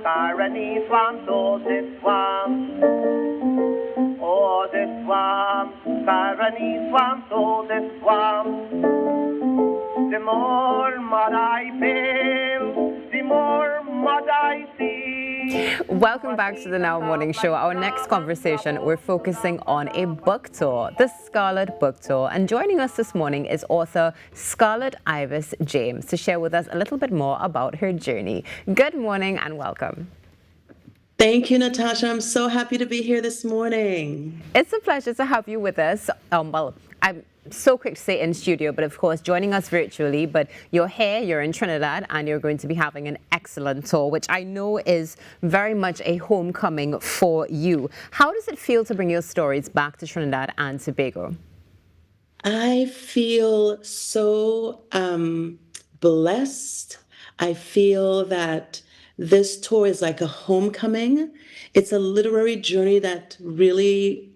Irony swam, so this swam. Oh, this swam. Irony swam, so this swam. The more mud I feel, the more mud I see. Welcome back to the Now Morning Show. Our next conversation, we're focusing on a book tour, the Scarlet Book Tour. And joining us this morning is author Scarlet Ibis James to share with us a little bit more about her journey. Good morning and welcome. Thank you, Natasha. I'm so happy to be here this morning. It's a pleasure to have you with us. I'm so quick to say in studio, but of course joining us virtually. But you're here, you're in Trinidad, and you're going to be having an excellent tour, which I know is very much a homecoming for you. How does it feel to bring your stories back to Trinidad and Tobago? I feel so blessed. I feel that this tour is like a homecoming. It's a literary journey that really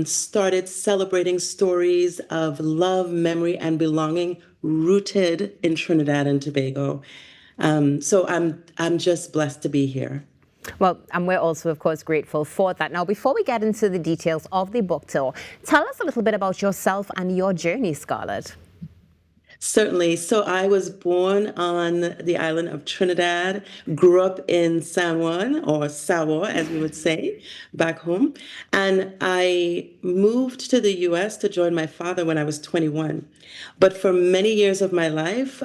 started celebrating stories of love, memory, and belonging rooted in Trinidad and Tobago. So I'm just blessed to be here. Well, and we're also, of course, grateful for that. Now, before we get into the details of the book tour, tell us a little bit about yourself and your journey, Scarlet. Certainly. So I was born on the island of Trinidad, grew up in San Juan, or Sawa, as we would say, back home. And I moved to the US to join my father when I was 21. But for many years of my life,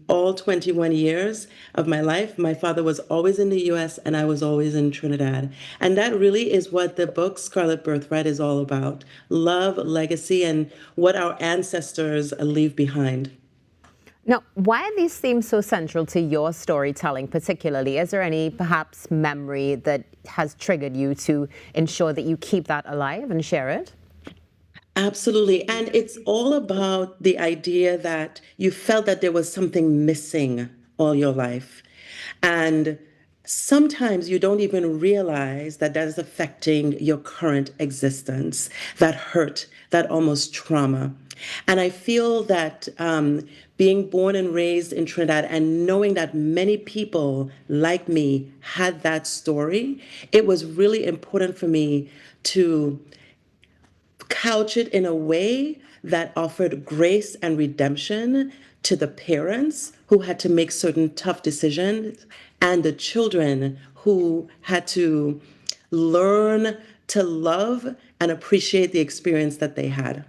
all 21 years of my life, my father was always in the US and I was always in Trinidad. And that really is what the book Scarlet Birthright is all about: love, legacy, and what our ancestors leave behind. Now, why are these themes so central to your storytelling particularly? Is there any perhaps memory that has triggered you to ensure that you keep that alive and share it? Absolutely. And it's all about the idea that you felt that there was something missing all your life. And sometimes you don't even realize that that is affecting your current existence, that hurt, that almost trauma. And I feel that being born and raised in Trinidad and knowing that many people like me had that story, it was really important for me to couch it in a way that offered grace and redemption to the parents who had to make certain tough decisions and the children who had to learn to love and appreciate the experience that they had.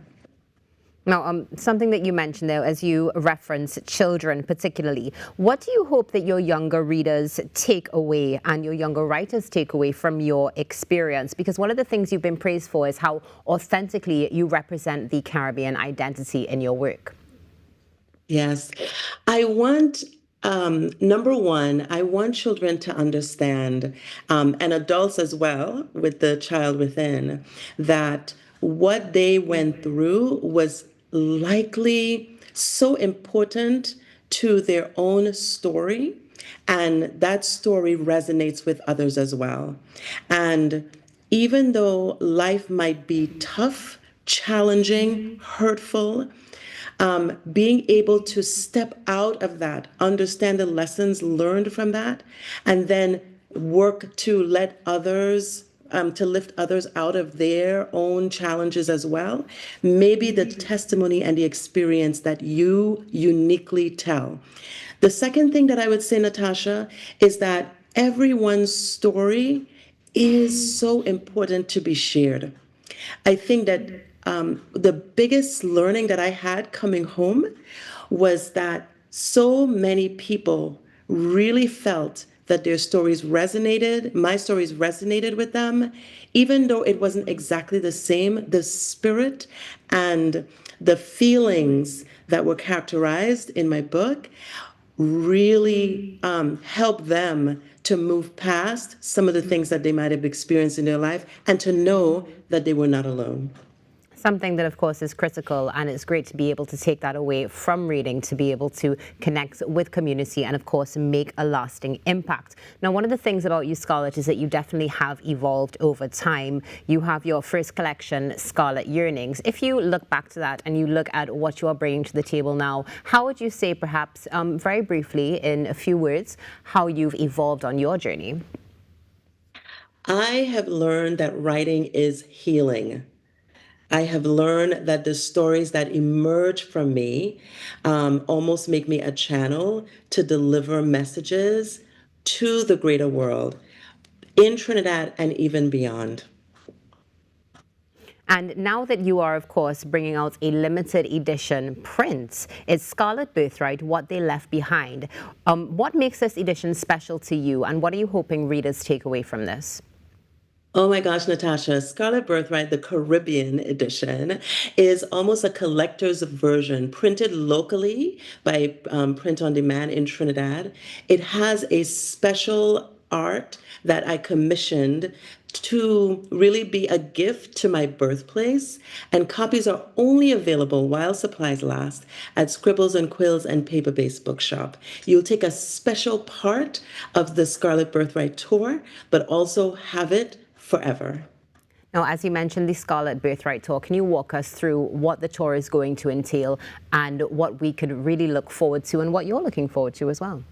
Now, something that you mentioned there, as you reference children particularly, what do you hope that your younger readers take away and your younger writers take away from your experience? Because one of the things you've been praised for is how authentically you represent the Caribbean identity in your work. Yes. I want, number one, I want children to understand, and adults as well, with the child within, that what they went through was likely so important to their own story, and that story resonates with others as well. And even though life might be tough, challenging, hurtful, being able to step out of that, understand the lessons learned from that, and then work to let others to lift others out of their own challenges as well, maybe the testimony and the experience that you uniquely tell. The second thing that I would say, Natasha, is that everyone's story is so important to be shared. I think that the biggest learning that I had coming home was that so many people really felt that their stories resonated, my stories resonated with them, even though it wasn't exactly the same. The spirit and the feelings that were characterized in my book really helped them to move past some of the things that they might have experienced in their life and to know that they were not alone. Something that, of course, is critical, and it's great to be able to take that away from reading to be able to connect with community and, of course, make a lasting impact. Now, one of the things about you, Scarlet, is that you definitely have evolved over time. You have your first collection, Scarlet Yearnings. If you look back to that and you look at what you are bringing to the table now, how would you say, perhaps, very briefly, in a few words, how you've evolved on your journey? I have learned that writing is healing. I have learned that the stories that emerge from me almost make me a channel to deliver messages to the greater world in Trinidad and even beyond. And now that you are, of course, bringing out a limited edition print, it's Scarlet Birthright, What They Left Behind. What makes this edition special to you, and what are you hoping readers take away from this? Oh my gosh, Natasha, Scarlet Birthright, the Caribbean edition, is almost a collector's version printed locally by Print on Demand in Trinidad. It has a special art that I commissioned to really be a gift to my birthplace, and copies are only available while supplies last at Scribbles and Quills and Paper-Based Bookshop. You'll take a special part of the Scarlet Birthright tour, but also have it forever. Now, as you mentioned, the Scarlet Birthright Tour, can you walk us through what the tour is going to entail and what we could really look forward to and what you're looking forward to as well?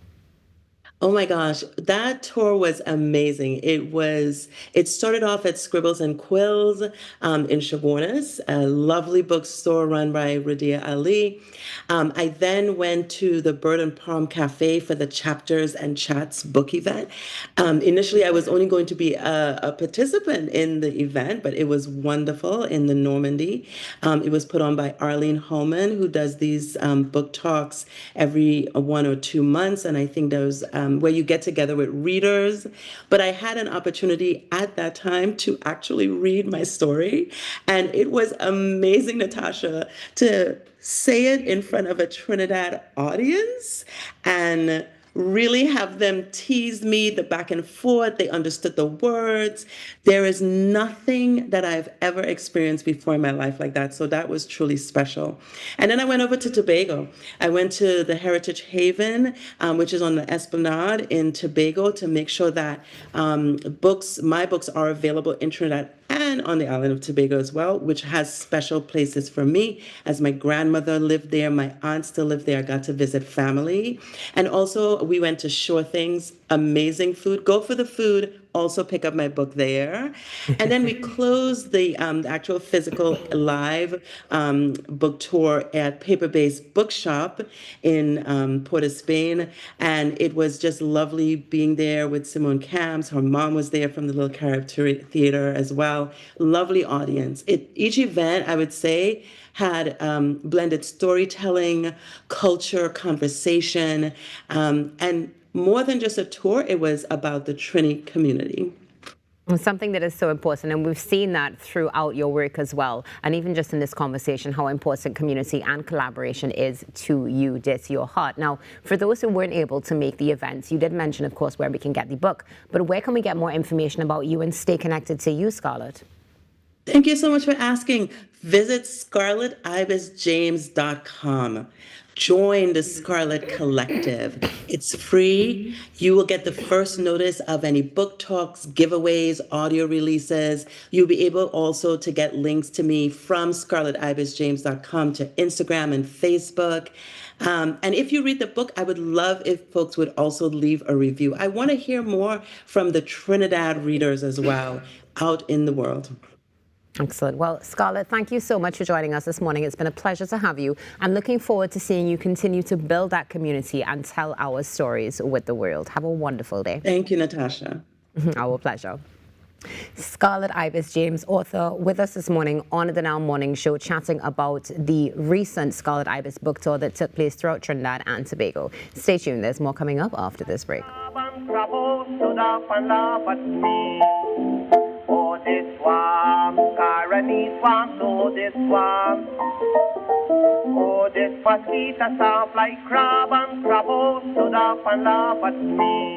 Oh my gosh, that tour was amazing. It started off at Scribbles and Quills in Chaguanas, a lovely bookstore run by Radia Ali. I then went to the Bird and Palm Cafe for the Chapters and Chats book event. Initially, I was only going to be a participant in the event, but it was wonderful in the Normandy. It was put on by Arlene Holman, who does these book talks every 1 or 2 months, and I think those where you get together with readers. But I had an opportunity at that time to actually read my story. And it was amazing, Natasha, to say it in front of a Trinidad audience and really have them tease me the back and forth. They understood the words. There is nothing that I've ever experienced before in my life like that. So that was truly special. And then I went over to Tobago. I went to the Heritage Haven, which is on the Esplanade in Tobago, to make sure that my books are available in Trinidad and on the island of Tobago as well, which has special places for me. As my grandmother lived there, my aunt still lived there. I got to visit family. And also we went to Sure Things, amazing food. Go for the food, also pick up my book there. And then we closed the actual physical live book tour at Paper-Based Bookshop in Port of Spain. And it was just lovely being there with Simone Camps. Her mom was there from the Little Carib Theater as well. Lovely audience. Each event, I would say, had blended storytelling, culture, conversation, and more than just a tour, it was about the Trini community. Something that is so important, and we've seen that throughout your work as well, and even just in this conversation, how important community and collaboration is to you, dear to your heart. Now, for those who weren't able to make the events, you did mention, of course, where we can get the book, but where can we get more information about you and stay connected to you, Scarlet? Thank you so much for asking. Visit scarletibisjames.com. Join the Scarlet Collective. It's free. You will get the first notice of any book talks, giveaways, audio releases. You'll be able also to get links to me from scarletibisjames.com to Instagram and Facebook. And if you read the book, I would love if folks would also leave a review. I want to hear more from the Trinidad readers as well out in the world. Excellent. Well, Scarlet, thank you so much for joining us this morning. It's been a pleasure to have you, and looking forward to seeing you continue to build that community and tell our stories with the world. Have a wonderful day. Thank you, Natasha. Our pleasure. Scarlet Ibis James, author, with us this morning on the Now Morning Show, chatting about the recent Scarlet Ibis Book Tour that took place throughout Trinidad and Tobago. Stay tuned. There's more coming up after this break. Oh, this swamp, Carani swamp, oh, this swamp. Oh, this mosquito sound like crab and crabble stood up and laugh at me.